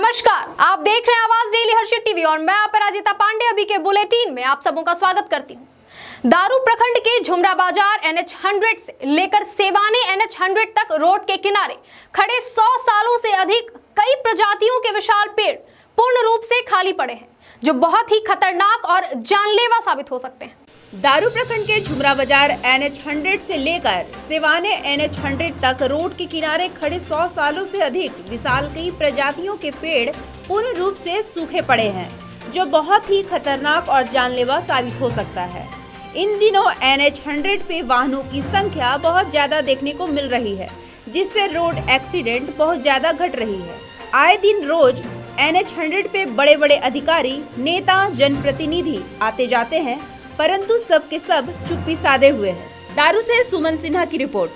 नमस्कार, आप देख रहे हैं आवाज डेली हर्षित टीवी और मैं अपराजिता पांडे। अभी के बुलेटिन में आप सबों का स्वागत करती हूं। दारू प्रखंड के झुमरा बाजार NH 100 से लेकर सेवाने NH 100 तक रोड के किनारे खड़े 100 सालों से अधिक कई प्रजातियों के विशाल पेड़ पूर्ण रूप से खाली पड़े हैं, जो बहुत ही खतरनाक और जानलेवा साबित हो सकते हैं। दारू प्रखंड के झुमरा बाजार NH 100 से लेकर सेवाने NH 100 तक रोड के किनारे खड़े 100 सालों से अधिक विशाल कई प्रजातियों के पेड़ पूर्ण रूप से सूखे पड़े हैं, जो बहुत ही खतरनाक और जानलेवा साबित हो सकता है। इन दिनों NH 100 पे वाहनों की संख्या बहुत ज्यादा देखने को मिल रही है, जिससे रोड एक्सीडेंट बहुत ज्यादा घट रही है। आए दिन रोज NH 100 पे बड़े बड़े अधिकारी, नेता, जनप्रतिनिधि आते जाते हैं, परंतु सब के सब चुप्पी साधे हुए हैं। दारू से सुमन सिन्हा की रिपोर्ट।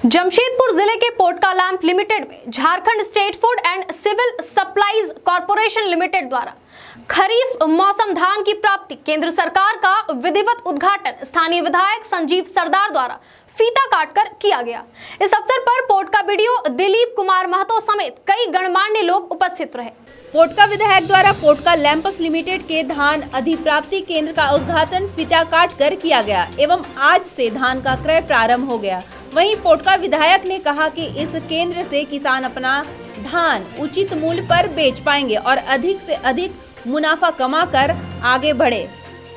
जमशेदपुर जिले के पोटका लैंप लिमिटेड में Jharkhand state food and civil supplies corporation limited द्वारा खरीफ मौसम धान की प्राप्ति केंद्र सरकार का विधिवत उद्घाटन स्थानीय विधायक संजीव सरदार द्वारा फीता काटकर किया गया। इस अवसर पर पोटका बीडीओ दिलीप कुमार महतो समेत कई गणमान्य लोग उपस्थित रहे। पोटका विधायक द्वारा पोटका लैंपस लिमिटेड के धान अधिप्राप्ति केंद्र का उद्घाटन फीता काटकर किया गया एवं आज से धान का क्रय प्रारंभ हो गया। वहीं पोटका विधायक ने कहा कि इस केंद्र से किसान अपना धान उचित मूल्य पर बेच पाएंगे और अधिक से अधिक मुनाफा कमाकर आगे बढ़े,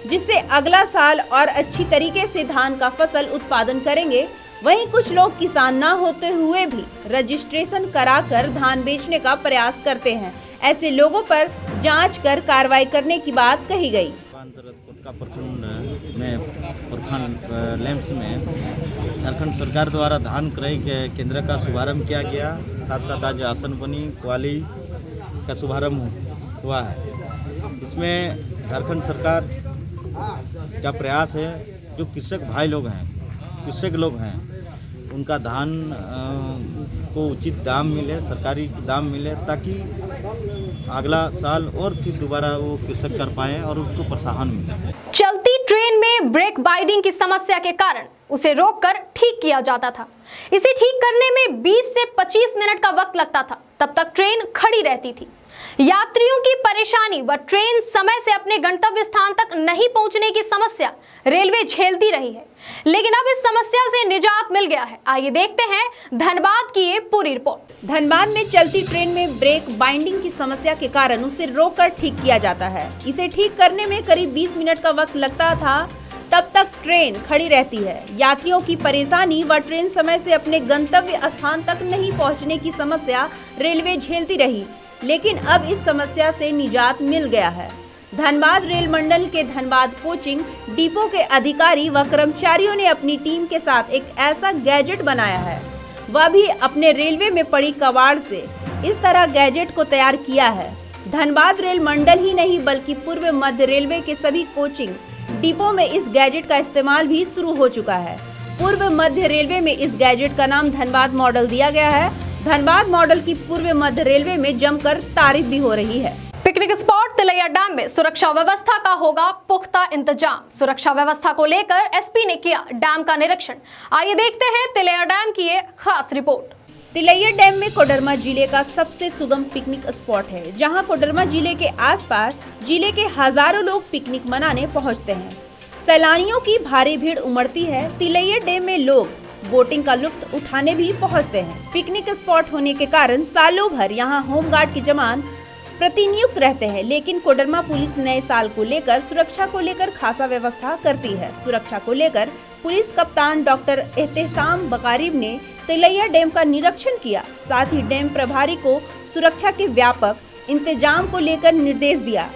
जिससे अगला साल और अच्छी तरीके से धान का फसल उत्पादन करेंगे। वहीं कुछ लोग किसान न होते हुए भी रजिस्ट्रेशन कराकर धान बेचने का प्रयास करते हैं। ऐसे लोगों पर जांच कर कार्रवाई करने की बात कही गई। पोटका प्रखंड में पोटका लैंप्स में झारखंड सरकार द्वारा धान क्रय केंद्र का शुभारंभ किया गया। साथ साथ आज आसन बनी क्वाली का शुभारंभ हुआ है। इसमें झारखंड सरकार का प्रयास है, जो कृषक भाई लोग हैं, कृषक लोग हैं, उनका धान को उचित दाम मिले, सरकारी दाम मिले, ताकि अगला साल और फिर दोबारा वो कृषक कर पाए और उसको प्रोत्साहन मिले। चलती ट्रेन में ब्रेक बाइडिंग की समस्या के कारण उसे रोककर ठीक किया जाता था। इसे ठीक करने में 20 से 25 मिनट का वक्त लगता था, तब तक ट्रेन खड़ी रहती थी। यात्रियों की परेशानी व ट्रेन समय से अपने गंतव्य स्थान तक नहीं पहुंचने की समस्या रेलवे झेलती रही है, लेकिन अब इस समस्या से निजात मिल गया है। आइए देखते हैं धनबाद की ये पूरी रिपोर्ट। धनबाद में चलती ट्रेन में ब्रेक बाइंडिंग की समस्या के कारण उसे रोककर ठीक किया जाता है। इसे ठीक करने में करीब 20 मिनट का वक्त लगता था, तब तक ट्रेन खड़ी रहती है। यात्रियों की परेशानी व ट्रेन समय से अपने गंतव्य स्थान तक नहीं पहुंचने की समस्या रेलवे झेलती रही, लेकिन अब इस समस्या से निजात मिल गया है। धनबाद रेल मंडल के धनबाद कोचिंग डिपो के अधिकारी व कर्मचारियों ने अपनी टीम के साथ एक ऐसा गैजेट बनाया है, वह भी अपने रेलवे में पड़ी कबाड़ से इस तरह गैजेट को तैयार किया है। धनबाद रेल मंडल ही नहीं बल्कि पूर्व मध्य रेलवे के सभी कोचिंग डिपो में इस गैजेट का इस्तेमाल भी शुरू हो चुका है। पूर्व मध्य रेलवे में इस गैजेट का नाम धनबाद मॉडल दिया गया है। धनबाद मॉडल की पूर्व मध्य रेलवे में जमकर तारीफ भी हो रही है। पिकनिक स्पॉट तिलैया डैम में सुरक्षा व्यवस्था का होगा पुख्ता इंतजाम। सुरक्षा व्यवस्था को लेकर एसपी ने किया डैम का निरीक्षण। आइए देखते हैं तिलैया डैम की ये खास रिपोर्ट। तिलैया डैम में कोडरमा जिले का सबसे सुगम पिकनिक स्पॉट है, जहां कोडरमा जिले के आसपास जिले के हजारों लोग पिकनिक मनाने पहुंचते हैं। सैलानियों की भारी भीड़ उमड़ती है। तिलैया डैम में लोग बोटिंग का लुत्फ उठाने भी पहुंचते हैं। पिकनिक स्पॉट होने के कारण सालों भर यहां होमगार्ड के जवान प्रतिनियुक्त रहते हैं, लेकिन कोडरमा पुलिस नए साल को लेकर सुरक्षा को लेकर खासा व्यवस्था करती है। सुरक्षा को लेकर पुलिस कप्तान डॉक्टर एहतेशाम बकारीब ने तिलैया डैम का निरीक्षण किया। साथ ही डैम प्रभारी को सुरक्षा के व्यापक इंतजाम को लेकर निर्देश दिया।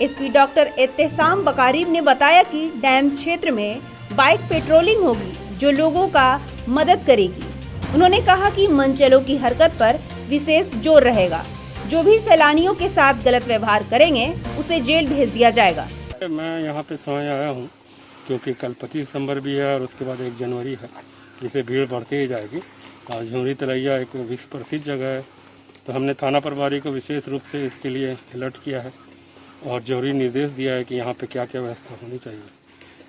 एसपी डॉक्टर एहतेशाम बकारीब ने बताया कि डैम क्षेत्र में बाइक पेट्रोलिंग होगी, जो लोगों का मदद करेगी। उन्होंने कहा कि मनचलों की हरकत पर विशेष जोर रहेगा। जो भी सैलानियों के साथ गलत व्यवहार करेंगे उसे जेल भेज दिया जाएगा। मैं यहाँ पे समय आया हूँ क्योंकि कल 25 दिसंबर भी है और उसके बाद 1 जनवरी है, जिससे भीड़ बढ़ती ही जाएगी। और झुमरी तिलैया एक विश्व प्रसिद्ध जगह है, तो हमने थाना प्रभारी को विशेष रूप से इसके लिए अलर्ट किया है और जरूरी निर्देश दिया है कि यहाँ पे क्या क्या व्यवस्था होनी चाहिए।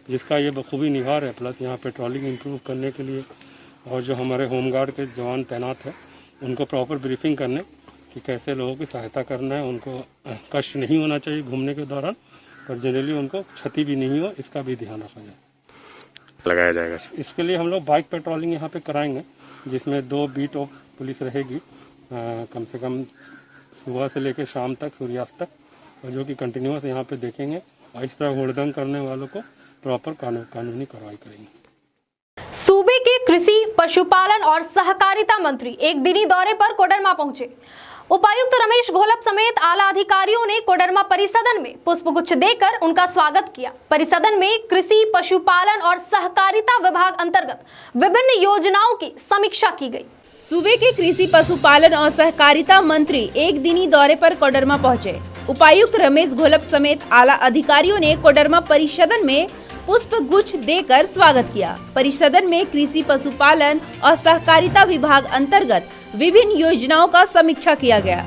जिसका ये बखूबी निभार है। प्लस यहाँ पेट्रोलिंग इंप्रूव करने के लिए और जो हमारे होमगार्ड के जवान तैनात हैं उनको प्रॉपर ब्रीफिंग करने कि कैसे लोगों की सहायता करना है, उनको कष्ट नहीं होना चाहिए घूमने के दौरान, और जनरली उनको क्षति भी नहीं हो, इसका भी ध्यान रखा जाए, लगाया जाएगा। इसके लिए हम लोग बाइक पेट्रोलिंग यहाँ पे कराएंगे, जिसमें 2 बीट ऑफ पुलिस रहेगी, कम से कम सुबह से लेकर शाम तक, सूर्यास्त तक, और जो कि कंटिन्यूस यहाँ पे देखेंगे और इस तरह हुड़दंग करने वालों को प्रॉपर कानूनी कार्रवाई करेंगे। सूबे के कृषि, पशुपालन और सहकारिता मंत्री एक दिनी दौरे पर कोडरमा पहुंचे। उपायुक्त रमेश घोलप समेत आला अधिकारियों ने कोडरमा परिसदन में पुष्पगुच्छ देकर उनका स्वागत किया। परिसदन में कृषि, पशुपालन और सहकारिता विभाग अंतर्गत विभिन्न योजनाओं की समीक्षा की गई। सूबे के कृषि, पशुपालन और सहकारिता मंत्री एक दिनी दौरे पर कोडरमा पहुंचे। उपायुक्त रमेश घोलप समेत आला अधिकारियों ने कोडरमा परिसदन में पुष्प गुच्छ देकर स्वागत किया। परिसदन में कृषि, पशुपालन और सहकारिता विभाग अंतर्गत विभिन्न योजनाओं का समीक्षा किया गया।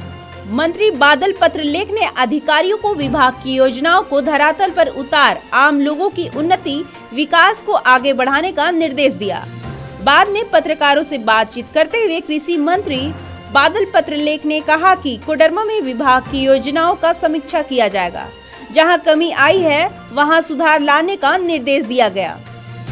मंत्री बादल पत्रलेख ने अधिकारियों को विभाग की योजनाओं को धरातल पर उतार आम लोगों की उन्नति, विकास को आगे बढ़ाने का निर्देश दिया। बाद में पत्रकारों से बातचीत करते हुए कृषि मंत्री बादल पत्रलेख ने कहा कि कोडरमा में विभाग की योजनाओं का समीक्षा किया जाएगा। जहां कमी आई है वहां सुधार लाने का निर्देश दिया गया।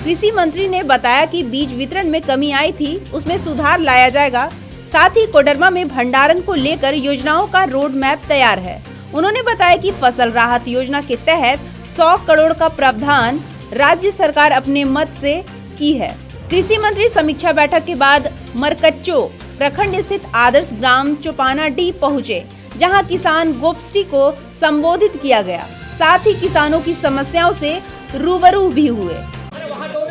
कृषि मंत्री ने बताया कि बीज वितरण में कमी आई थी, उसमें सुधार लाया जाएगा। साथ ही कोडरमा में भंडारण को लेकर योजनाओं का रोड मैप तैयार है। उन्होंने बताया कि फसल राहत योजना के तहत 100 करोड़ का प्रावधान राज्य सरकार अपने मत से की है। कृषि मंत्री समीक्षा बैठक के बाद मरकच्चो प्रखंड स्थित आदर्श ग्राम चौपाना डी पहुँचे, जहाँ किसान गोष्ठी को संबोधित किया गया। साथ ही किसानों की समस्याओं से रूबरू भी हुए।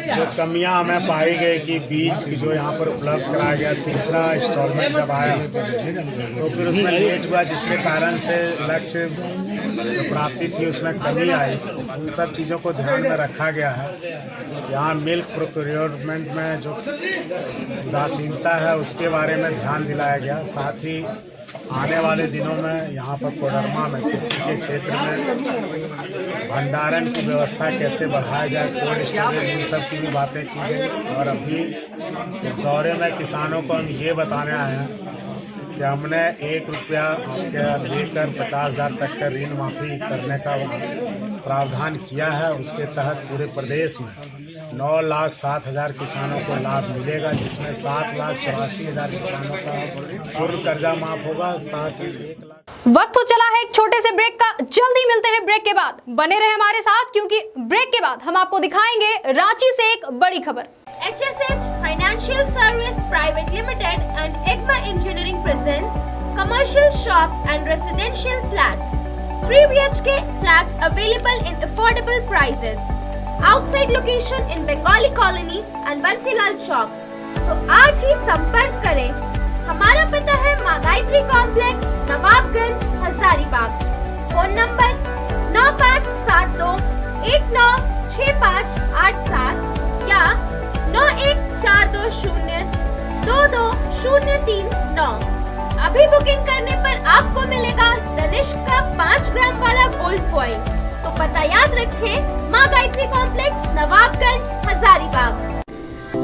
जो कमियां हमें पाई गई कि बीज की जो यहाँ पर उपलब्ध कराया गया, तीसरा इंस्टॉलमेंट जब आया तो फिर उसमें लेट हुआ, जिसके कारण से लक्ष्य जो प्राप्ति थी उसमें कमी आई। उन सब चीज़ों को ध्यान में रखा गया है। यहाँ मिल्क प्रोक्योरमेंट में जो उदासीनता है उसके बारे में ध्यान दिलाया गया। साथ ही आने वाले दिनों में यहाँ पर कोडरमा में कृषि के क्षेत्र में भंडारण की व्यवस्था कैसे बढ़ाया जाए, कोल्ड स्टोरेज, इन सब की भी बातें की गई। और अभी इस दौरे में किसानों को हम ये बताने आए हैं कि हमने 1 रुपया लेकर 50,000 तक का ऋण माफी करने का प्रावधान किया है। उसके तहत पूरे प्रदेश में 9,07,000 किसानों को लाभ मिलेगा, जिसमें 7,84,000 किसानों का पूर्ण कर्जा माफ होगा। साथ ही 1 लाख। वक्त हो चला है एक छोटे से ब्रेक का। जल्दी मिलते हैं ब्रेक के बाद। बने रहे हमारे साथ, क्योंकि ब्रेक के बाद हम आपको दिखाएंगे रांची से एक बड़ी खबर। HSH Financial Service Private Limited and EGMA Engineering presents commercial shop and residential flats. 3 BHK flats available in affordable prices. Outside location in Bengali Colony and Bansilal Chowk. तो आज ही संपर्क करें। हमारा पता है Maa Gayatri complex, Nawabganj, Hazaribagh. Phone number 9572 196587 या 9142022039। अभी बुकिंग करने पर आपको मिलेगा तनिष्क का 5 ग्राम वाला गोल्ड कॉइन। तो पता याद रखें, माँ Gayatri complex, Nawabganj, Hazaribagh.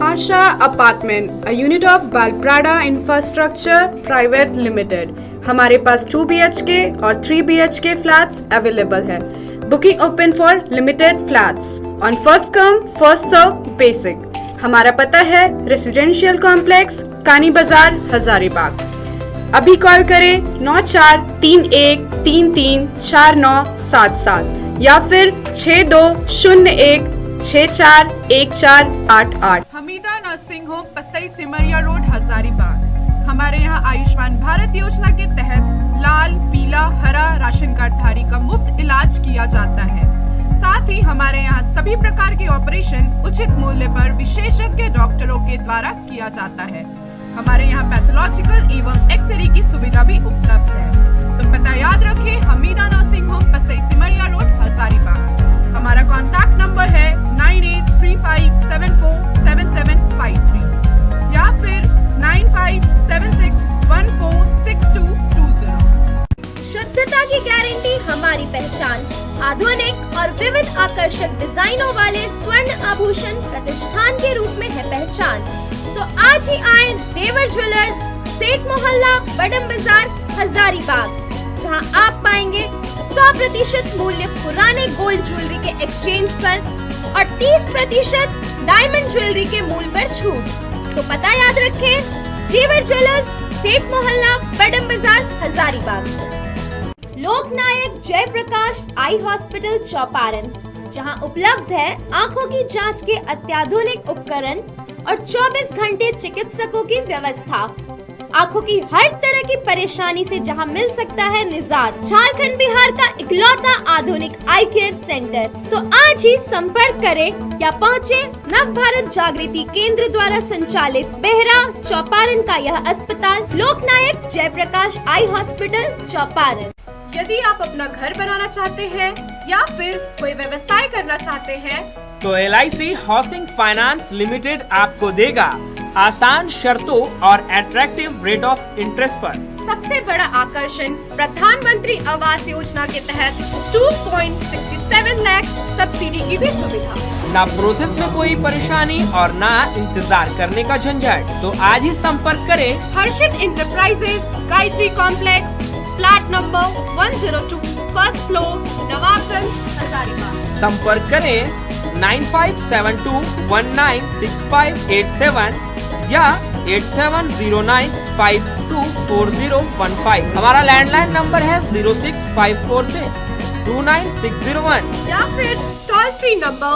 Asha Apartment, a unit of Balprada Infrastructure Private Limited। हमारे पास 2 BHK और 3 BHK flats अवेलेबल है। Booking open for limited flats on first come first serve basic. हमारा पता है रेसिडेंशियल कॉम्प्लेक्स, कानी बाजार, हजारीबाग। अभी कॉल करें 9431334977 या फिर 6201641488। Hamida nursing home, Pasai Simaria road, Hazaribagh. हमारे यहाँ आयुष्मान भारत योजना के तहत लाल, पीला, हरा राशन कार्ड धारी का मुफ्त इलाज किया जाता है। साथ ही हमारे यहाँ सभी प्रकार के ऑपरेशन उचित मूल्य पर विशेषज्ञ डॉक्टरों के द्वारा किया जाता है। हमारे यहाँ पैथोलॉजिकल एवं एक्सरे की सुविधा भी उपलब्ध है। तो पता याद रखें, Hamida nursing home, Pasai Simaria road, Hazaribagh. हमारा कॉन्टैक्ट नंबर है 9835747753 या फिर 9576146220। शुद्धता की गारंटी हमारी पहचान। आधुनिक और विविध आकर्षक अलग डिजाइनों वाले स्वर्ण आभूषण प्रतिष्ठान के रूप में है पहचान। तो आज ही आए जेवर ज्वेलर्स, सेठ मोहल्ला, बडम बाजार, हजारीबाग, जहां आप पाएंगे 100% मूल्य पुराने गोल्ड ज्वेलरी के एक्सचेंज पर और 30% डायमंड ज्वेलरी के मूल्य पर छूट। तो पता याद रखें, जेवर ज्वेलर्स, सेठ मोहल्ला, बडम बाजार, हजारीबाग। लोकनायक जयप्रकाश आई हॉस्पिटल चौपारण, जहां उपलब्ध है आंखों की जांच के अत्याधुनिक उपकरण और 24 घंटे चिकित्सकों की व्यवस्था। आंखों की हर तरह की परेशानी से जहां मिल सकता है निजात। झारखंड बिहार का इकलौता आधुनिक आई केयर सेंटर। तो आज ही संपर्क करें या पहुंचे नव भारत जागृति केंद्र द्वारा संचालित बेहरा चौपारण का यह अस्पताल, लोकनायक जयप्रकाश आई हॉस्पिटल चौपारण। यदि आप अपना घर बनाना चाहते हैं या फिर कोई व्यवसाय करना चाहते हैं तो LIC हाउसिंग फाइनेंस लिमिटेड आपको देगा आसान शर्तों और अट्रैक्टिव रेट ऑफ इंटरेस्ट पर। सबसे बड़ा आकर्षण प्रधानमंत्री आवास योजना के तहत 2.67 लाख सब्सिडी की भी सुविधा। ना प्रोसेस में कोई परेशानी और ना इंतजार करने का झंझट। तो आज ही संपर्क करें Harshit enterprises, Gayatri complex, flat number 102, first floor, Nawabganj, Hazaribagh. संपर्क करें 9572196587 या 8709524015। हमारा लैंडलाइन नंबर है 0654 से 29601 या फिर टोल फ्री नंबर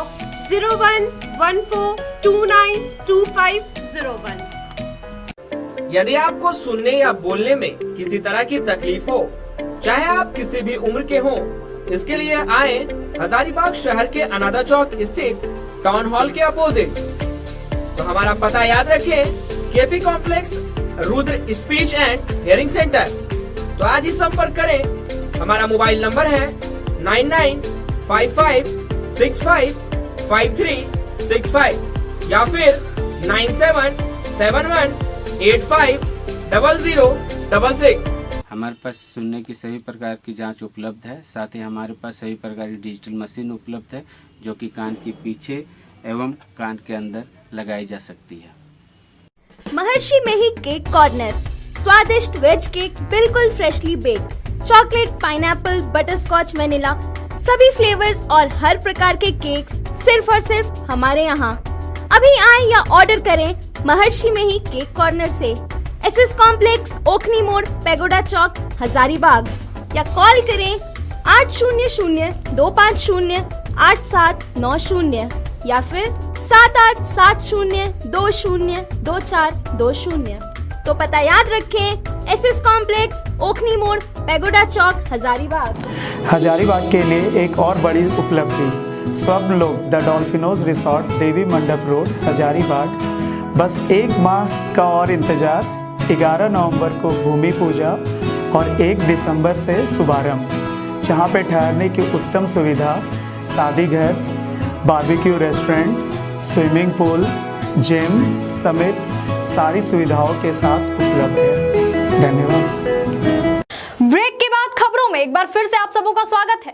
0114292501। यदि आपको सुनने या बोलने में किसी तरह की तकलीफ हो, चाहे आप किसी भी उम्र के हों, इसके लिए आए हजारीबाग शहर के अनादा चौक स्थित टाउन हॉल के अपोजिट। तो हमारा पता याद रखें, KP complex, Rudra speech and hearing centre. तो आज ही संपर्क करें। हमारा मोबाइल नंबर है 9955655365 या फिर 9771850066। हमारे पास सुनने की सभी प्रकार की जांच उपलब्ध है। साथ ही हमारे पास सभी प्रकार की डिजिटल मशीन उपलब्ध है, जो कि कान के पीछे एवं कान के अंदर लगाई जा सकती है। महर्षि में ही केक कॉर्नर, स्वादिष्ट वेज केक बिल्कुल freshly baked, chocolate, pineapple, butterscotch, vanilla, सभी फ्लेवर्स और हर प्रकार के केक्स सिर्फ और सिर्फ हमारे यहाँ। अभी आए या ऑर्डर करें महर्षि में ही केक कॉर्नर से। SS कॉम्प्लेक्स, ओखनी मोड़, पैगोडा चौक, हजारीबाग, या कॉल करें 800-250-8790 या फिर 7870202420। तो पता याद रखें, SS कॉम्प्लेक्स, ओखनी मोड़, पैगोडा चौक, हजारीबाग। हजारीबाग के लिए एक और बड़ी उपलब्धि, स्वप्नलोक द डॉल्फिनोज रिसोर्ट, देवी मंडप रोड, हजारीबाग। बस एक माह का और इंतजार। 11 नवंबर को भूमि पूजा और 1 दिसंबर से शुभारंभ, जहां पे ठहरने की उत्तम सुविधा, शादी घर, barbecue restaurant, swimming pool, gym समेत सारी सुविधाओं के साथ उपलब्ध है। धन्यवाद। ब्रेक के बाद खबरों में एक बार फिर से आप सबों का स्वागत है।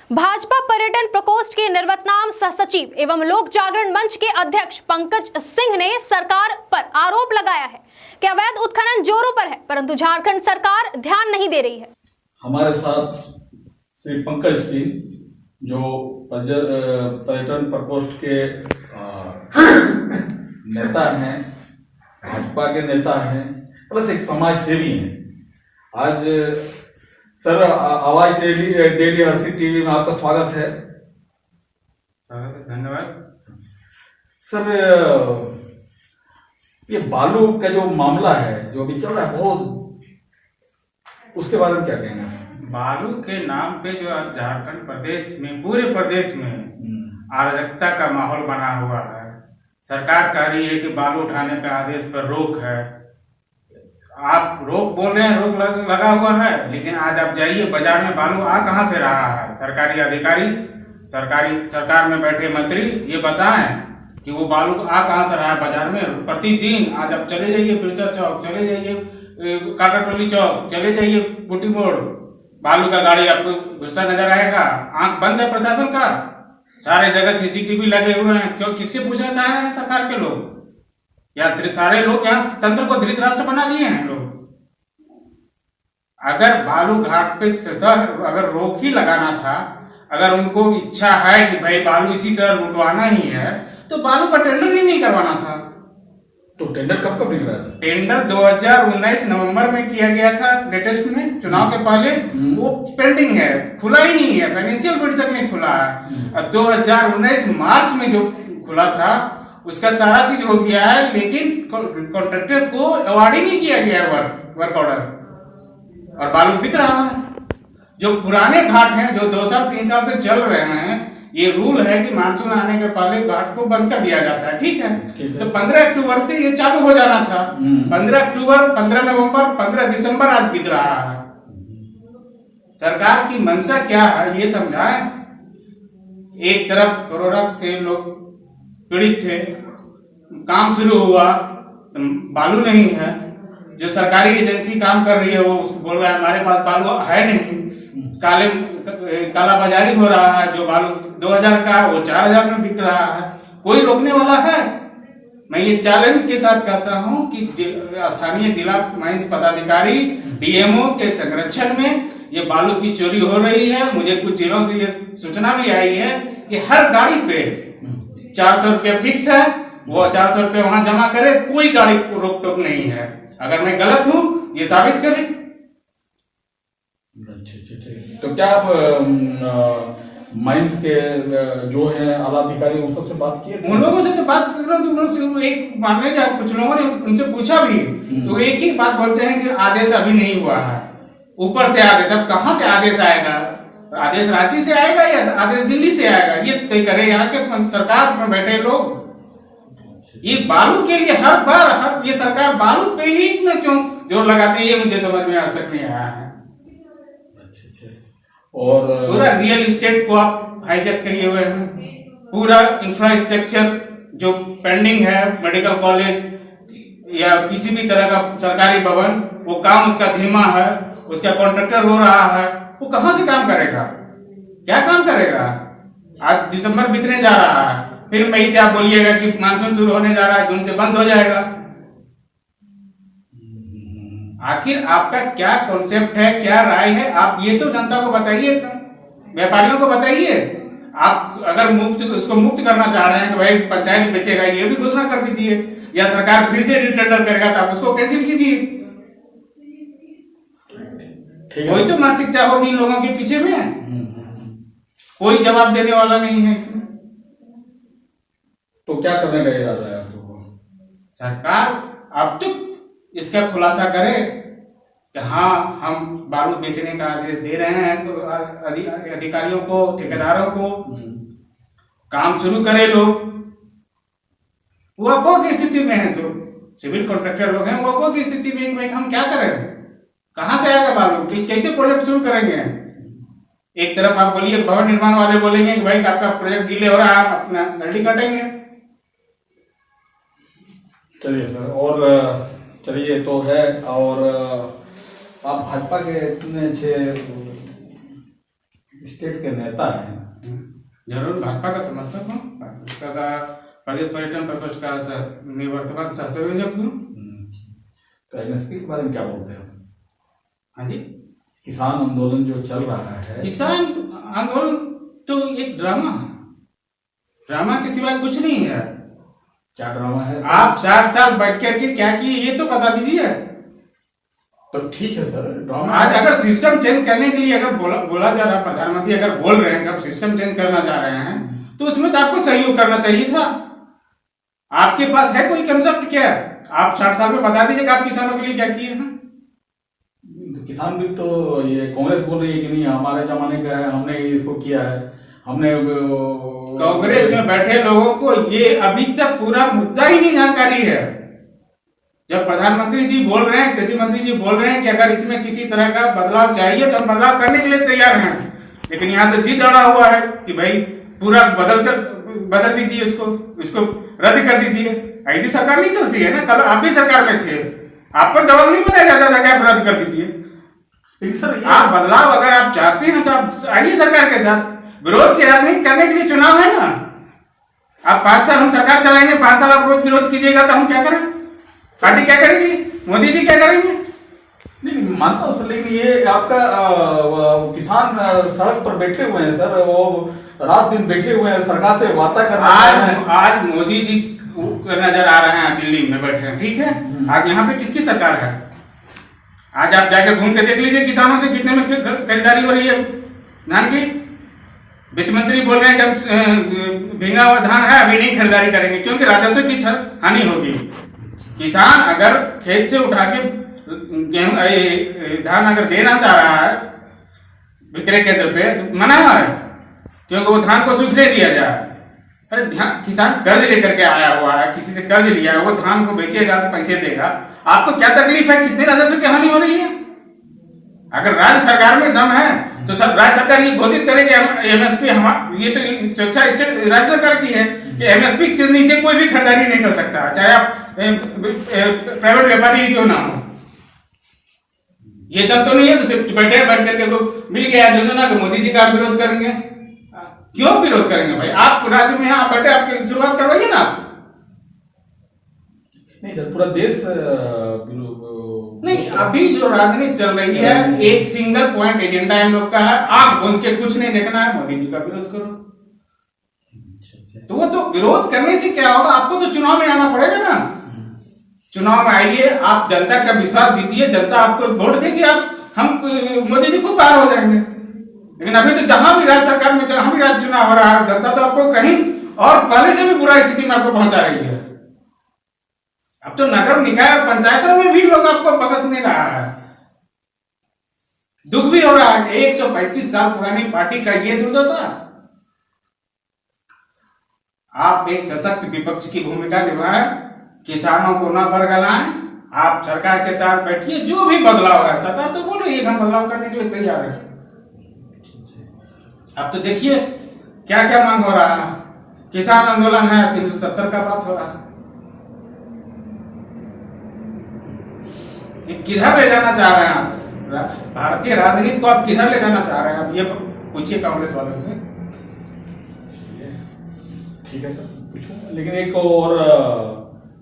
भाजपा पर्यटन प्रकोष्ठ के निर्वतनाम सह सचिव एवं लोक जागरण मंच के अध्यक्ष पंकज सिंह ने सरकार पर आरोप लगाया है कि अवैध उत्खनन जोरों पर है, परंतु झारखंड सरकार ध्यान नहीं दे रही है। हमारे साथ श्री पंकज सिंह, जो पर्यटन प्रकोष्ठ के नेता हैं, भाजपा के नेता हैं, प्लस एक समाज सेवी हैं। आज सर, आवाज डेली हर्षी टीवी में आपका स्वागत है। धन्यवाद सर। ये बालू का जो मामला है, जो अभी चल रहा है बहुत, उसके बारे में क्या कहेंगे? बालू के नाम पे जो झारखंड प्रदेश में, पूरे प्रदेश में अराजकता का माहौल बना हुआ है। सरकार कह रही है कि बालू उठाने के आदेश पर रोक है। आप रोक बोल रहे हैं, रोक लगा हुआ है, लेकिन आज आप जाइए बाजार में, बालू आ कहां से रहा है? सरकारी अधिकारी, सरकार में बैठे मंत्री ये बताएं कि वो बालू आ कहां से रहा है बाजार में। प्रतिदिन आज आप चले जाइए बिरसा चौक, चले जाइए काटाटोली चौक, चले जाइए बूटी मोड़, बालू का गाड़ी आपको घुसता नजर आएगा। आंख बंद है प्रशासन का। सारे जगह सीसीटीवी लगे हुए हैं। क्यों, किससे पूछना चाह रहे हैं सरकार के लोग? या सारे लोग यहाँ तंत्र को धृतराष्ट्र बना दिए हैं लोग? अगर बालू घाट पे अगर रोक ही लगाना था, अगर उनको इच्छा है कि भाई बालू इसी तरह लुटवाना ही है, तो बालू का टेंडर ही नहीं करवाना था। तो टेंडर कब निकला था? टेंडर 2019 नवंबर में किया गया था, लेटेस्ट में चुनाव के पहले। वो पेंडिंग है, खुला ही नहीं है, फाइनेंशियल बिड तक नहीं खुला है। अब 2019 मार्च में जो खुला था उसका सारा चीज हो गया है, लेकिन कॉन्ट्रैक्टर को अवार्ड ही नहीं किया गया है वर्क ऑर्डर, और बालू बिक रहा है। जो पुराने घाट हैं जो 2 साल 3 साल से चल रहे हैं, ये रूल है कि मानसून आने के पहले घाट को बंद कर दिया जाता है, ठीक है? तो 15 अक्टूबर से ये चालू हो जाना था। 15 अक्टूबर, 15 नवंबर, 15 दिसंबर आज बीत रहा है। सरकार की मंशा क्या है ये समझाएं। एक तरफ कोरोना से लोग पीड़ित थे, काम शुरू हुआ तो बालू नहीं है। जो सरकारी एजेंसी काम कर रही है वो उसको बोल रहा है हमारे पास बालू है नहीं, काला बाजारी हो रहा है। जो बालू 2000 का वो 4000 में बिक रहा है, कोई रोकने वाला है? मैं ये चैलेंज के साथ कहता हूं कि स्थानीय जिला माइंस पदाधिकारी डीएमओ के संरक्षण में ये बालू की चोरी हो रही है। मुझे कुछ जिलों से ये सूचना भी आई है कि हर गाड़ी पे 400 रुपया फिक्स है, वो 400 रुपया वहां जमा करे, कोई गाड़ी को रोक टोक नहीं है। अगर मैं गलत हूं ये साबित करें। तो क्या आप माइंस के जो है आला अधिकारी उन सबसे बात किए थे? उन लोगों से तो बात कर रहा हूँ, तो एक मान लीजिए कुछ लोगों ने उनसे पूछा भी, तो एक ही बात बोलते हैं कि आदेश अभी नहीं हुआ है, ऊपर से आदेश। अब कहाँ से आदेश आएगा? आदेश रांची से आएगा या आदेश दिल्ली से आएगा? ये तय करे यहाँ के सरकार में बैठे लोग। ये बालू के लिए हर बार ये सरकार बालू पे ही इतना क्यों जोर लगाती है, ये मुझे समझ में आज तक नहीं आया है। और पूरा रियल एस्टेट को आप हाईजैक किए हुए हैं। पूरा इंफ्रास्ट्रक्चर जो पेंडिंग है, मेडिकल कॉलेज या किसी भी तरह का सरकारी भवन, वो काम उसका धीमा है, उसका कॉन्ट्रैक्टर रो रहा है, वो कहां से काम करेगा? क्या काम करेगा? आज दिसंबर बीतने जा रहा है, फिर मई से आप बोलिएगा कि मानसून शुरू होने जा रहा है, जून से बंद हो जाएगा। आखिर आपका क्या कॉन्सेप्ट है, क्या राय है? आप ये तो जनता को बताइए, व्यापारियों को बताइए। आप अगर उसको मुक्त करना चाह रहे हैं कि भाई पंचायत बेचेगा, ये भी घोषणा कर दीजिए, या सरकार फिर से रिटेंडर करेगा तो आप उसको कैंसिल कीजिए। कोई तो मानसिकता होगी इन लोगों के पीछे में, कोई जवाब देने वाला नहीं है इसमें। तो क्या करने का इरादा है आपको? सरकार अब तो इसका खुलासा करे कि हाँ हम बालू बेचने का आदेश दे रहे हैं तो अधिकारियों को, ठेकेदारों को, काम शुरू करे लोग। वो अपोह की स्थिति में है, जो सिविल कॉन्ट्रैक्टर लोग हैं वो अपोह की स्थिति में भाई हम क्या करें, कहां से आएगा बालू, कैसे प्रोजेक्ट शुरू करेंगे? एक तरफ आप बोलिए, भवन निर्माण वाले बोलेंगे कि भाई आपका प्रोजेक्ट डिले हो रहा है, हम अपना गलती काटेंगे। चलिए सर, और चलिए तो है। और आप भाजपा के इतने अच्छे स्टेट के नेता हैं। जरूर भाजपा का समर्थक हूँ, भाजपा का प्रदेश पर्यटन प्रकोष्ठ का निवर्तमान सह संयोजक हूँ। तो एमएसपी के बारे में क्या बोलते हैं? हाँ जी, किसान आंदोलन जो चल रहा है, किसान आंदोलन तो एक ड्रामा है, ड्रामा के सिवाय कुछ नहीं है। क्या ड्रामा है? आप 4 साल बैठ करके क्या किए ये तो बता दीजिए। तो ठीक है सर, ड्रामा आज अगर सिस्टम चेंज करने के लिए अगर बोला जा रहा है, प्रधानमंत्री अगर बोल रहे हैं कि आप सिस्टम चेंज करना चाह रहे हैं, तो उसमें तो आपको सहयोग करना चाहिए था। आपके पास है कोई कंसेप्ट? क्या आप 60 साल में बता दीजिए आप किसानों के लिए क्या किए हैं? तो किसान भी तो ये कांग्रेस बोल रही है कि नहीं हमारे जमाने का है, हमने इसको किया है, हमने। कांग्रेस में बैठे लोगों को ये अभी तक पूरा मुद्दा ही नहीं जानकारी है। जब प्रधानमंत्री जी बोल रहे हैं, कृषि मंत्री जी बोल रहे हैं कि अगर इसमें किसी तरह का बदलाव चाहिए तो हम बदलाव करने के लिए तैयार हैं, लेकिन यहाँ तो जिद अड़ा हुआ है कि भाई पूरा बदल दीजिए, इसको रद्द कर दीजिए। ऐसी सरकार नहीं चलती है ना। कल आप भी सरकार में थे, आप पर जवाब नहीं बताया जाता था कि आप रद्द कर दीजिए। आप बदलाव अगर आप चाहते हैं तो आप आइए सरकार के साथ, विरोध की राजनीति करने के लिए चुनाव है ना। आप 5 साल हम सरकार चलाएंगे, 5 साल आप रोज विरोध कीजिएगा तो हम क्या करें? पार्टी क्या करेगी? मोदी जी क्या करेंगे? नहीं मानता हूँ सर, लेकिन ये आपका किसान सड़क पर बैठे हुए हैं सर, वो रात दिन बैठे हुए हैं, सरकार से वार्ता कर रहे हैं। आज मोदी जी नजर आ रहे हैं दिल्ली में बैठे हैं, ठीक है। आज यहाँ पे किसकी सरकार है? आज आप जाकर घूम के देख लीजिए किसानों से कितने में खरीदारी हो रही है धान की। वित्त मंत्री बोल रहे हैं जब भींगा हुआ धान है अभी नहीं खरीदारी करेंगे, क्योंकि राजस्व की हानि होगी। किसान अगर खेत से उठा के गेहूं धान अगर देना चाह रहा है विक्रय केंद्र पे, तो मना है, क्योंकि वो धान को सूखने दिया जाए। अरे किसान कर्ज लेकर के आया हुआ है, किसी से कर्ज लिया है, वो धान को बेचेगा तो पैसे देगा। आपको क्या तकलीफ है? कितने राजस्व की हानि हो रही है? अगर राज्य सरकार में दम है तो राज्य सरकार ये घोषित करे कि एमएसपी ये तो स्वेच्छा स्टेट राज्य सरकार की है कि एमएसपी के नीचे कोई भी खरीदारी नहीं कर सकता, चाहे आप प्राइवेट व्यापारी क्यों ना हो। ये दम तो नहीं है तो सिर्फ बैठ करके मिल गया योजना को मोदी जी का विरोध करेंगे। क्यों विरोध करेंगे भाई? आप राज्य में आप बैठे, आपकी शुरुआत करवाइए ना। नहीं सर, पूरा देश नहीं, अभी जो राजनीति चल रही है एक सिंगल पॉइंट एजेंडा इन लोग का है, आंख बंद के कुछ नहीं देखना है, मोदी जी का विरोध करो। तो वो तो विरोध करने से क्या होगा? आपको तो चुनाव में आना पड़ेगा ना। चुनाव में आइए, आप जनता का विश्वास जीतिए, जनता आपको वोट देगी, हम मोदी जी खुद बाहर हो जाएंगे। लेकिन अभी तो जहां भी राज्य सरकार में, जहां भी राज्य चुनाव हो रहा है, जनता तो आपको कहीं और पहले से भी बुरा स्थिति में आपको पहुंचा रही है। अब तो नगर निकाय और पंचायतों में भी लोग आपको बकस नहीं रहा है। दुख भी हो रहा है 135 साल पुरानी पार्टी का ये दुर्दशा। आप एक सशक्त विपक्ष की भूमिका निभाएं, किसानों को न बरगलाएं, आप सरकार के साथ बैठिए। जो भी बदलाव है, सरकार तो बोल रही है हम बदलाव करने के लिए तैयार है। अब तो देखिए क्या क्या मांग हो रहा है। किसान आंदोलन है, 370 का बात हो रहा है। किधर ले जाना चाह रहे हैं आप? भारतीय राजनीति को आप किधर ले जाना चाह रहे हैं? आप ये पूछिए कांग्रेस वालों से। ठीक है सर, पूछूंगा। लेकिन एक और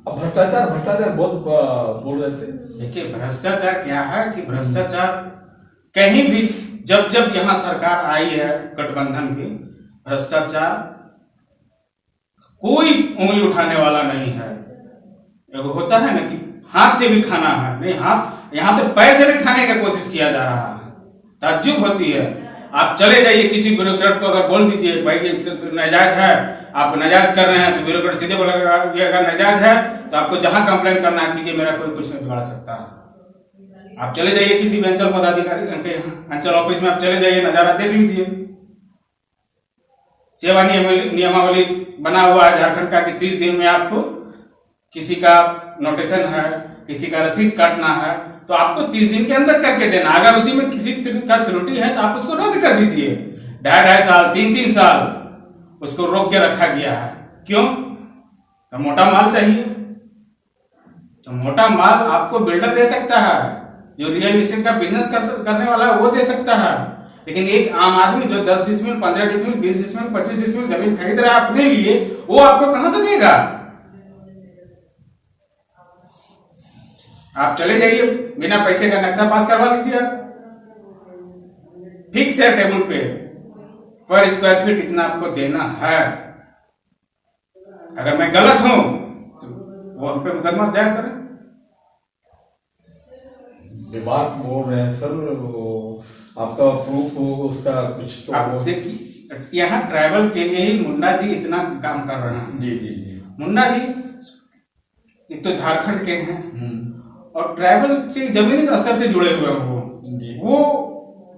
अब भ्रष्टाचार बहुत बोल रहे थे। देखिए भ्रष्टाचार क्या है कि भ्रष्टाचार कहीं भी जब यहाँ सरकार आई है गठबंधन की, भ्रष्टाचार कोई उंगली उठाने वाला नहीं है। एगो होता है ना कि हाथ से भी खाना है, नहीं हाथ यहाँ तो पैर से भी खाने का कोशिश किया जा रहा है। ताज्जुब होती है। आप चले जाइए किसी ब्यूरोक्रेट को अगर बोल दीजिए भाई ये नाजायज है, आप नाजायज कर रहे हैं, तो ब्यूरोक्रेट सीधे बोलेगा ये अगर नाजायज है तो आपको जहां कंप्लेन करना है कीजिए, मेरा कोई कुछ नहीं बिगाड़ सकता। आप चले जाइए किसी भी अंचल पदाधिकारी के अंचल ऑफिस में, आप चले जाइए, नजारा देख लीजिए। सेवा नियमावली बना हुआ है झारखंड का कि 30 दिन में आपको किसी का नोटिशन है, किसी का रसीद काटना है तो आपको 30 दिन के अंदर करके देना। अगर उसी में किसी का त्रुटि है तो आप उसको रद्द कर दीजिए। 2.5 साल 3 साल उसको रोक के रखा गया है। क्यों? तो मोटा माल चाहिए। तो मोटा माल आपको बिल्डर दे सकता है, जो रियल एस्टेट का बिजनेस करने वाला है वो दे सकता है, लेकिन एक आम आदमी जो 10 डिसमिल 15 डिसमिल 20 डिसमिल 25 डिसमिल जमीन खरीद रहा है अपने लिए, वो आपको कहां से देगा? आप चले जाइए, बिना पैसे का नक्शा पास करवा लीजिए। फिक्स है टेबल पे पर स्क्वायर फीट इतना आपको देना है। अगर मैं गलत हूं तो वो हम पे मुकदमा दायर करें। विभाग बोल रहे हैं सर, आपका प्रूफ हो उसका कुछ तो। आप देखिए यहाँ ट्राइबल के लिए ही मुंडा जी इतना काम कर रहे हैं। जी जी जी। मुंडा जी एक तो झारखंड के हैं और ट्राइबल से जमीनी स्तर से जुड़े हुए हैं। वो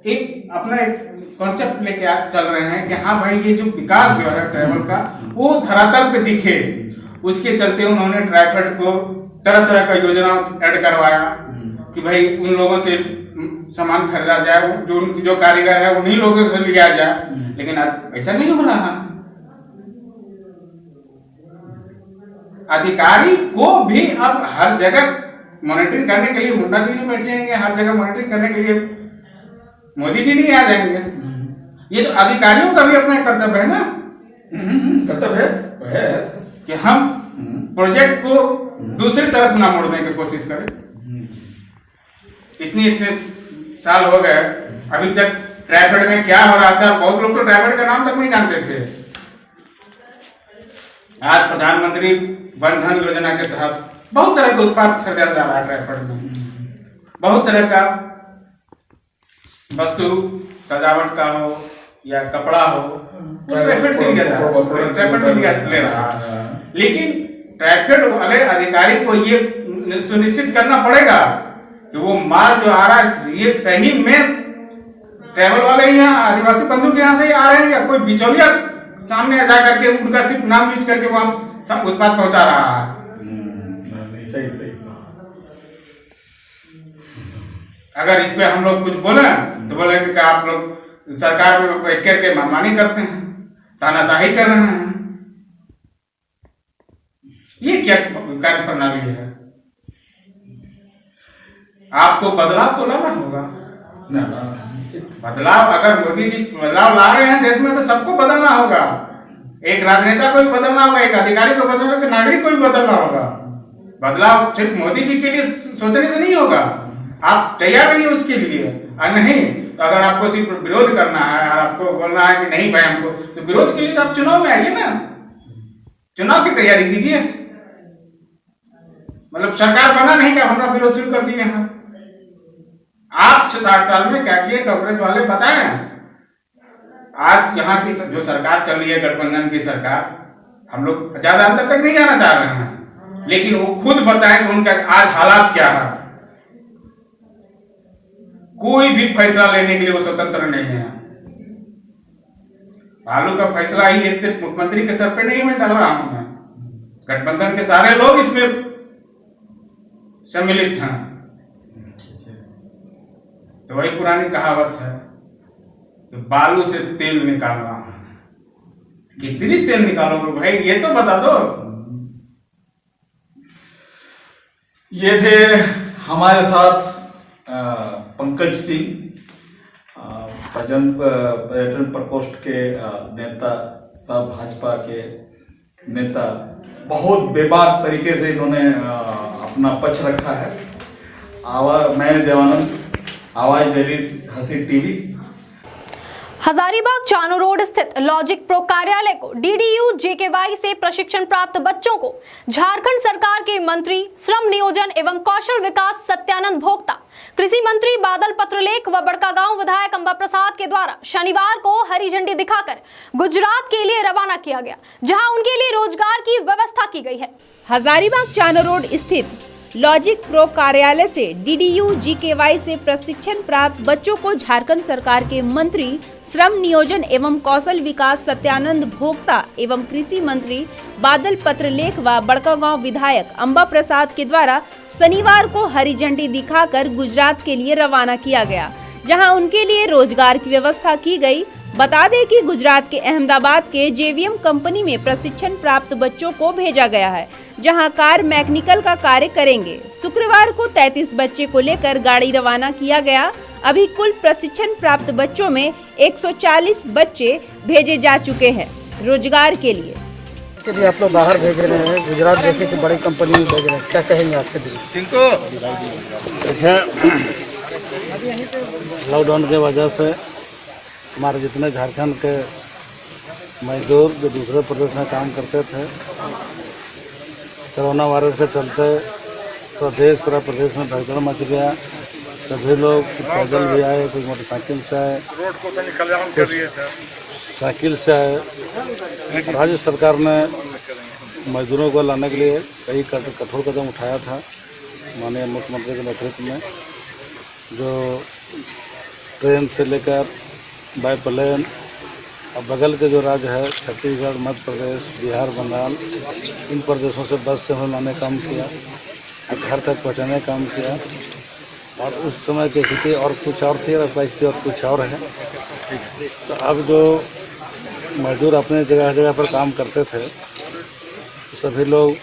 एक अपना एक कॉन्सेप्ट लेके चल रहे हैं कि हाँ भाई ये जो विकास जो है ट्राइबल का वो धरातल पे दिखे, उसके चलते उन्होंने ट्राइफेड को तरह तरह का योजना ऐड करवाया कि भाई उन लोगों से सामान खरीदा जाए, जो कारीगर है उन्हीं लोगों से लिया जाए। लेकिन अब ऐसा नहीं हो रहा। अधिकारी को भी अब हर जगह मॉनिटरिंग करने के लिए मुंडा जी नहीं बैठ जाएंगे, हर जगह मॉनिटरिंग करने के लिए मोदी जी नहीं आ जाएंगे। ये तो अधिकारियों का भी अपना कर्तव्य है ना, कर्तव्य है कि हम प्रोजेक्ट को दूसरी तरफ ना मोड़ने की कोशिश करें। इतने साल हो गए, अभी तक ट्राइफेड में क्या हो रहा था, बहुत लोग तो ट्राइफेड का नाम तक नहीं जानते थे। आज प्रधानमंत्री वन धन योजना के तहत बहुत तरह के उत्पाद खरीदा जा रहा है ट्राइफेड में। बहुत तरह का वस्तु सजावट का हो या कपड़ा हो, ट्राइफेड से लिया जा रहा है, ट्राइफेड में ले रहा है। लेकिन ट्राइफेड वाले अधिकारी को ये सुनिश्चित करना पड़ेगा कि वो माल जो आ रहा है ये सही में ट्रैवल वाले ही यहाँ आदिवासी बंधु के यहाँ से ही आ रहे हैं या कोई बिचौलिया सामने जा करके उनका सिर्फ नाम यूज करके वहां उत्पाद पहुंचा रहा है। सही। अगर इस पे हम लोग कुछ बोले तो बोलेंगे कि आप लोग सरकार में बैठ करके मनमानी करते हैं, तानाशाही कर रहे हैं। ये क्या कार्य प्रणाली है? आपको बदलाव तो लाना होगा। बदलाव अगर मोदी जी बदलाव ला रहे हैं देश में तो सबको बदलना होगा। एक राजनेता को भी बदलना होगा, एक अधिकारी को बदलना होगा, नागरिक को भी बदलना होगा। बदलाव सिर्फ मोदी जी के लिए सोचने से नहीं होगा, आप तैयार रहिए उसके लिए। और नहीं तो अगर आपको सिर्फ विरोध करना है और आपको बोलना है कि नहीं भाई हमको, तो विरोध के लिए तो आप चुनाव में आइए ना, चुनाव की तैयारी कीजिए। मतलब सरकार बना नहीं क्या हमरा विरोध शुरू कर दिए हैं? आप 60 साल में क्या किए कांग्रेस वाले बताएं। आज यहाँ की जो सरकार चल रही है गठबंधन की सरकार, हम लोग ज्यादा अंदर तक नहीं जाना चाह रहे हैं, लेकिन वो खुद बताएं कि उनका आज हालात क्या है। कोई भी फैसला लेने के लिए वो स्वतंत्र नहीं है। बालू का फैसला ही एक सिर्फ मुख्यमंत्री के सर पे नहीं मैं डाल रहा हूं, मैं गठबंधन के सारे लोग इसमें सम्मिलित हैं। तो वही पुरानी कहावत है कि बालू से तेल निकालना। कितनी तेल निकालोगे भाई, ये तो बता दो। ये थे हमारे साथ पंकज सिंह, पर्यटन प्रकोष्ठ के नेता, सब भाजपा के नेता। बहुत बेबाक तरीके से इन्होंने अपना पक्ष रखा है। मैं देवानंद, आवाज डेली हंसी टीवी। हजारीबाग चानो रोड स्थित लॉजिक प्रो कार्यालय को DDU JKY से प्रशिक्षण प्राप्त बच्चों को झारखंड सरकार के मंत्री श्रम नियोजन एवं कौशल विकास सत्यानंद भोक्ता, कृषि मंत्री बादल पत्रलेख व बड़कागांव विधायक अंबा प्रसाद के द्वारा शनिवार को हरी झंडी दिखाकर गुजरात के लिए रवाना किया गया, जहां उनके लिए रोजगार की व्यवस्था की गई है। हजारीबाग चानो रोड स्थित लॉजिक प्रो कार्यालय से DDU JKY से प्रशिक्षण प्राप्त बच्चों को झारखंड सरकार के मंत्री श्रम नियोजन एवं कौशल विकास सत्यानंद भोक्ता एवं कृषि मंत्री बादल पत्रलेख व बड़कागांव विधायक अंबा प्रसाद के द्वारा शनिवार को हरी झंडी दिखाकर गुजरात के लिए रवाना किया गया, जहां उनके लिए रोजगार की व्यवस्था की गई। बता दें कि गुजरात के अहमदाबाद के JVM कंपनी में प्रशिक्षण प्राप्त बच्चों को भेजा गया है, जहां कार मैकेनिकल का कार्य करेंगे। शुक्रवार को 33 बच्चे को लेकर गाड़ी रवाना किया गया। अभी कुल प्रशिक्षण प्राप्त बच्चों में 140 बच्चे भेजे जा चुके हैं रोजगार के लिए। आप लोग बाहर भेज रहे हैं, गुजरात जैसे की बड़ी कंपनी में भेज रहे हैं, क्या कहेंगे आपके लिए? लॉकडाउन के वजह से हमारे जितने झारखंड के मजदूर जो दूसरे प्रदेश में काम करते थे, कोरोना वायरस के चलते पूरा प्रदेश में भगदड़ मच गया। सभी लोग पैदल भी आए, कुछ मोटरसाइकिल से आए, साइकिल से आए। राज्य सरकार ने मजदूरों को लाने के लिए कई कठोर कदम उठाया था माननीय मुख्यमंत्री के नेतृत्व में, जो ट्रेन से लेकर बाय प्लेन और बगल के जो राज्य है छत्तीसगढ़, मध्य प्रदेश, बिहार, बंगाल, इन प्रदेशों से बस से लाने काम किया और घर तक पहुंचाने का काम किया। और उस समय की स्थिति और कुछ और थी और परिस्थिति और कुछ और है। तो अब जो मजदूर अपने जगह पर काम करते थे तो सभी लोग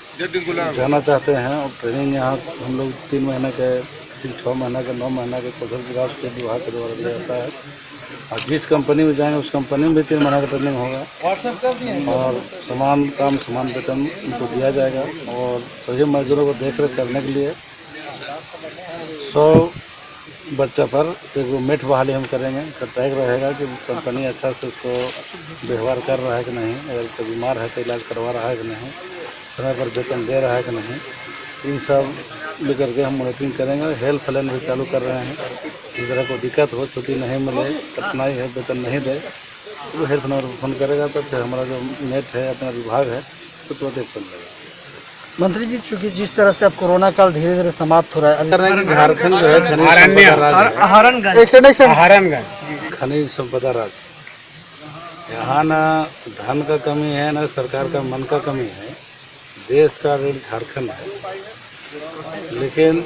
जाना चाहते हैं और ट्रेनिंग यहाँ हम लोग 3 महीने के, 6 महीने के, 9 महीने के कौशल विकास के विभाग के द्वारा दिया जाता है। और जिस कंपनी में जाएंगे उस कंपनी में भी 3 महीने का ट्रेनिंग होगा और समान काम समान वेतन उनको दिया जाएगा। और सभी मजदूरों को देख रेख करने के लिए 100 बच्चा पर एक मेट बहाली हम करेंगे। उसका टैग रहेगा कि कंपनी अच्छा से उसको व्यवहार कर रहा है कि नहीं, अगर कोई बीमार है तो इलाज करवा रहा है कि नहीं, समय पर वेतन दे रहा है कि नहीं, इन सब लेकर के हम मॉनिटरिंग करेंगे। हेल्प लाइन भी चालू कर रहे हैं। किसी तरह को दिक्कत हो, छुट्टी नहीं मिले, कठिनाई है, वेतन नहीं दे तो हेल्प लाइन पर फोन करेगा तो फिर हमारा जो नेट है अपना विभाग है तो तुरंत एक्शन लेगा। मंत्री जी, चूंकि जिस तरह से अब कोरोना काल धीरे धीरे समाप्त हो रहा है, झारखंड जो है खनिज संपदा राज्य, यहाँ ना धन का कमी है ना सरकार का मन का कमी है। देश का ऋण झारखंड है, लेकिन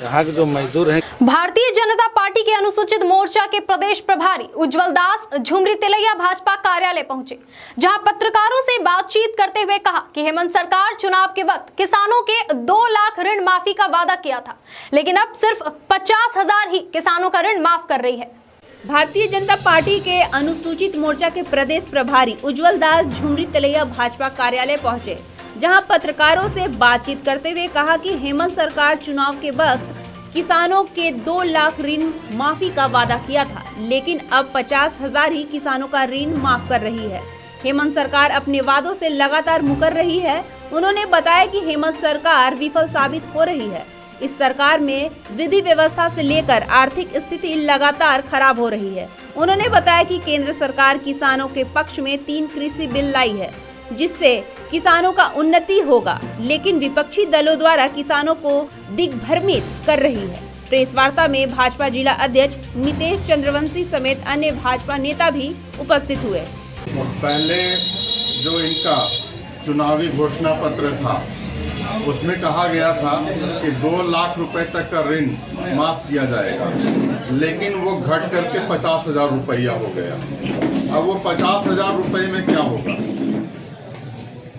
यहाँ के जो मजदूर हैं। भारतीय जनता पार्टी के अनुसूचित मोर्चा के प्रदेश प्रभारी उज्जवल दास झुमरी तिलैया भाजपा कार्यालय पहुंचे, जहां पत्रकारों से बातचीत करते हुए कहा कि हेमंत सरकार चुनाव के वक्त किसानों के 2 लाख ऋण माफी का वादा किया था, लेकिन अब सिर्फ 50,000 ही किसानों का ऋण माफ कर रही है। भारतीय जनता पार्टी के अनुसूचित मोर्चा के प्रदेश प्रभारी उज्जवल दास झुमरी तिलैया भाजपा कार्यालय पहुंचे, जहां पत्रकारों से बातचीत करते हुए कहा कि हेमंत सरकार चुनाव के वक्त किसानों के 2 लाख ऋण माफी का वादा किया था, लेकिन अब 50,000 ही किसानों का ऋण माफ कर रही है। हेमंत सरकार अपने वादों से लगातार मुकर रही है। उन्होंने बताया कि हेमंत सरकार विफल साबित हो रही है। इस सरकार में विधि व्यवस्था से लेकर आर्थिक स्थिति लगातार खराब हो रही है। उन्होंने बताया कि केंद्र सरकार किसानों के पक्ष में 3 कृषि बिल लाई है, जिससे किसानों का उन्नति होगा, लेकिन विपक्षी दलों द्वारा किसानों को दिग्भ्रमित कर रही है। प्रेस वार्ता में भाजपा जिला अध्यक्ष नितेश चंद्रवंशी समेत अन्य भाजपा नेता भी उपस्थित हुए। पहले जो इनका चुनावी घोषणा पत्र था उसमें कहा गया था कि 2 लाख रुपए तक का ऋण माफ किया जाएगा, लेकिन वो घट करके 50,000 रुपया हो गया। अब वो 50,000 रुपये में क्या होगा?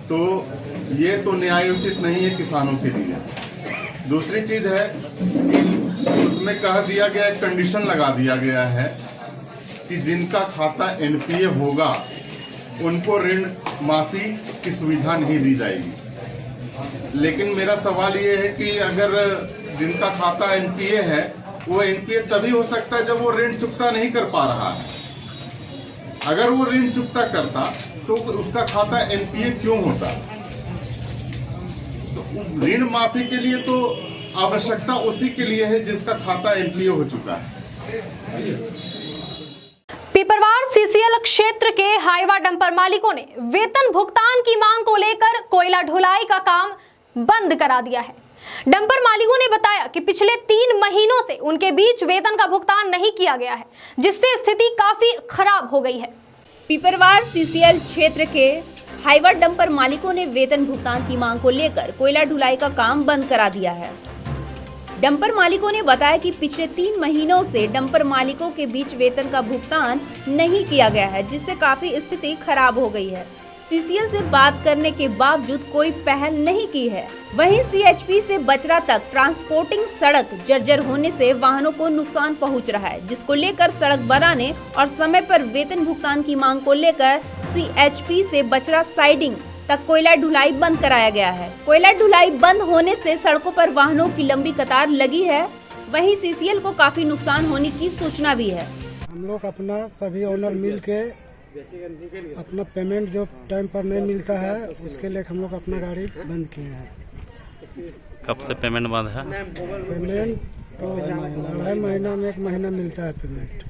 तो ये तो न्यायोचित नहीं है किसानों के लिए। दूसरी चीज है कि उसमें कह दिया गया, कंडीशन लगा दिया गया है कि जिनका खाता एनपीए होगा उनको ऋण माफी की सुविधा नहीं दी जाएगी। लेकिन मेरा सवाल ये है कि अगर जिनका खाता एनपीए है, वो एनपीए तभी हो सकता है जब वो ऋण चुकता नहीं कर पा रहा है। अगर वो ऋण चुकता करता तो उसका खाता एनपीए क्यों होता? तो ऋण माफी के लिए तो आवश्यकता उसी के लिए है जिसका खाता एनपीए हो चुका है। पिपरवार सीसीएल क्षेत्र के हाईवा डंपर मालिकों ने वेतन भुगतान की मांग को लेकर कोयला ढुलाई का काम बंद करा दिया है। डंपर मालिकों ने बताया कि पिछले 3 महीनों से उनके बीच वेतन का भुगतान नहीं किया गया है, जिससे स्थिति काफी खराब हो गई है। पिपरवार सीसीएल क्षेत्र के हाईवा डंपर मालिकों ने वेतन भुगतान की मांग को लेकर कोयला ढुलाई का काम बंद करा दिया है। डंपर मालिकों ने बताया कि पिछले 3 महीनों से डंपर मालिकों के बीच वेतन का भुगतान नहीं किया गया है, जिससे काफी स्थिति खराब हो गई है। सीसीएल से बात करने के बावजूद कोई पहल नहीं की है। वहीं सीएचपी से बचरा तक ट्रांसपोर्टिंग सड़क जर्जर होने से वाहनों को नुकसान पहुंच रहा है, जिसको लेकर सड़क बनाने और समय पर वेतन भुगतान की मांग को लेकर सीएचपी से बचरा साइडिंग तक कोयला ढुलाई बंद कराया गया है। कोयला ढुलाई बंद होने से सड़कों पर वाहनों की लंबी कतार लगी है। वहीं सीसीएल को काफी नुकसान होने की सूचना भी है। हम लोग अपना सभी ओनर मिल के अपना पेमेंट जो टाइम पर नहीं मिलता है उसके लिए हम लोग अपना गाड़ी बंद किए हैं। कब से पेमेंट बंद है? पेमेंट तो 2.5 महीना में 1 महीना मिलता है पेमेंट।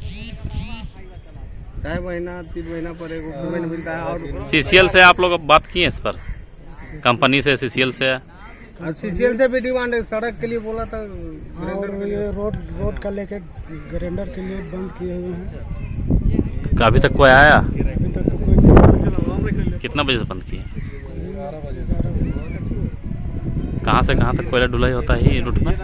2.5 महीना 3 महीना पर एक पेमेंट मिलता है। और सीसीएल से आप लोग बात किए इस पर? कंपनी से, सीसीएल से? सीसीएल से भी डिमांड है, सड़क के लिए बोला था। और ये रोड का लेके ग्राइंडर के लिए बंद किए हुए हैं। अभी तक कोई आया? अभी तक तो कोई नहीं। कितना बजे से बंद किए? कहाँ से कहाँ तक कोयला ढुलाई होता है ये रूट में?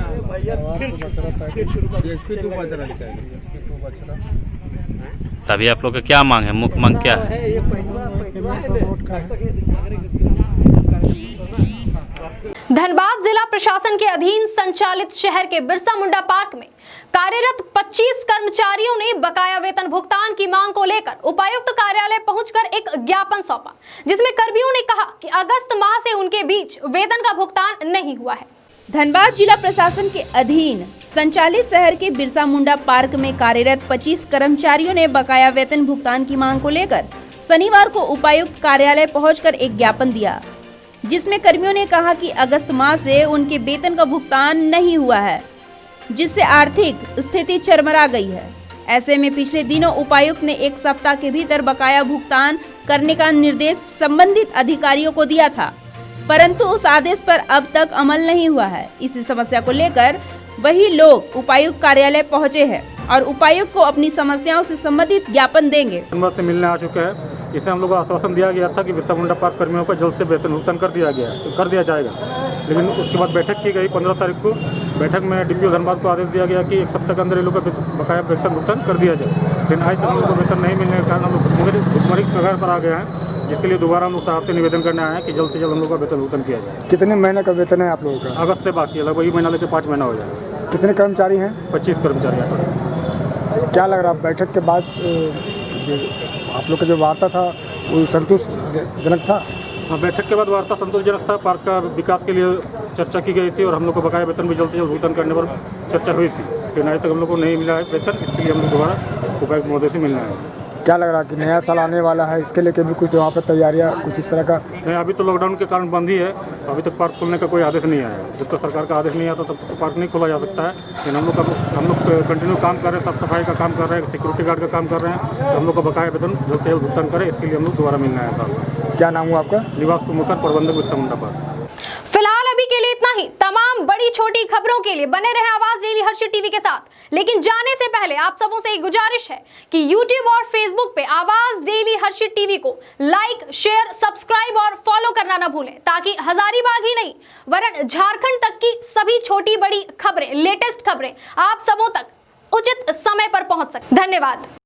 तभी आप लोग का क्या मांग है? मुख्य मांग क्या है? धनबाद जिला प्रशासन के अधीन संचालित शहर के बिरसा मुंडा पार्क में कार्यरत 25 कर्मचारियों ने बकाया वेतन भुगतान की मांग को लेकर उपायुक्त कार्यालय पहुंचकर एक ज्ञापन सौंपा, जिसमें कर्मियों ने कहा कि अगस्त माह से उनके बीच वेतन का भुगतान नहीं हुआ है। धनबाद जिला प्रशासन के अधीन संचालित शहर के बिरसा मुंडा पार्क में कार्यरत 25 कर्मचारियों ने बकाया वेतन भुगतान की मांग को लेकर शनिवार को उपायुक्त कार्यालय पहुंचकर एक ज्ञापन दिया, जिसमें कर्मियों ने कहा कि अगस्त माह से उनके वेतन का भुगतान नहीं हुआ है, जिससे आर्थिक स्थिति चरमरा गई है। ऐसे में पिछले दिनों उपायुक्त ने एक सप्ताह के भीतर बकाया भुगतान करने का निर्देश संबंधित अधिकारियों को दिया था, परंतु उस आदेश पर अब तक अमल नहीं हुआ है। इसी समस्या को लेकर वही लोग उपायुक्त कार्यालय पहुंचे हैं और उपायुक्त को अपनी समस्याओं से संबंधित ज्ञापन देंगे। से मिलने आ चुके हैं, जिसे हम लोग को आश्वासन दिया गया था कि बिरसा मुंडा पार्क कर्मियों को जल्द से वेतन भुगतान कर दिया जाएगा, लेकिन उसके बाद बैठक की गई 15 तारीख को। बैठक में डीपीओ धनबाद को आदेश दिया गया कि एक सप्ताह के अंदर ये लोग का बकाया वेतन भुगतान कर दिया जाए, लेकिन आज तक हम लोग को वेतन नहीं मिलने के कारण हम लोग भुखमरी कगार पर आ गए हैं, जिसके लिए दोबारा हम लोग साहब से निवेदन करने आए हैं कि जल्द से जल्द हम लोग का वेतन भुगतान किया जाए। कितने महीने का वेतन है आप लोगों का? अगस्त से बाकी है, लगभग वही महीना लेकर 5 महीना हो जाएगा। कितने कर्मचारी हैं? 25 कर्मचारी हैं। क्या लग रहा है बैठक के बाद आप लोग का जो वार्ता था वो संतोषजनक था? हाँ, बैठक के बाद वार्ता संतोषजनक था। पार्क का विकास के लिए चर्चा की गई थी और हम लोग को बकाया वेतन भी जल्द से जल्द भुगतान करने पर चर्चा हुई थी, लेकिन आज तक हम लोग को नहीं मिला है वेतन। इसके लिए हम लोग दोबारा उपायुक्त महोदय से मिलना है। क्या लग रहा है कि नया साल आने वाला है, इसके लेके भी कुछ वहाँ पर तैयारियाँ कुछ इस तरह का? नहीं, अभी तो लॉकडाउन के कारण बंद ही है, अभी तक पार्क खोलने का कोई आदेश नहीं आया है। जब तक सरकार का आदेश नहीं आता तब तक पार्क नहीं खोला जा सकता है। लेकिन हम लोग कंटिन्यू काम कर रहे हैं, साफ सफाई का काम कर रहे हैं, सिक्योरिटी गार्ड का काम कर रहे हैं, तो हम लोग का बकाया वेतन जल्द से जल्द भुगतान करें, इसके लिए हम लोग दोबारा मिलना है साहब। क्या नाम हुआ आपका? निवास कुमकर, प्रबंधक बिरसा मुंडा पार्क। फिलहाल अभी के लिए इतना ही। तमाम बड़ी छोटी खबरों के लिए बने रहे आवाज डेली हर्षित टीवी के साथ। लेकिन जाने से पहले आप सबों से एक गुजारिश है कि YouTube और Facebook पे आवाज डेली हर्षित टीवी को लाइक, शेयर, सब्सक्राइब और फॉलो करना ना भूलें, ताकि हजारीबाग ही नहीं वरन झारखंड तक की सभी छोटी बड़ी खबरें, लेटेस्ट खबरें आप सबों तक उचित समय पर पहुंच सके। धन्यवाद।